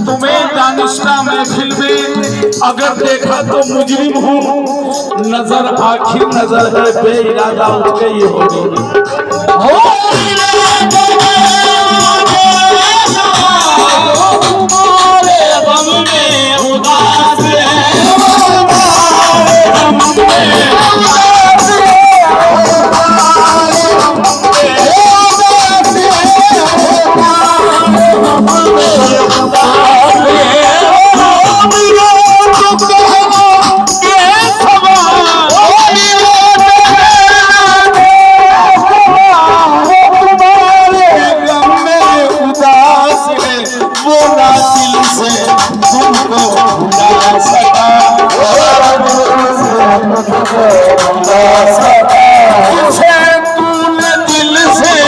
तुम्हें दानिशा महफिल में अगर देखा तो मुजरिम हूँ, नजर आखिर नजर है, बेइरादा उठ गई होगी। दिल से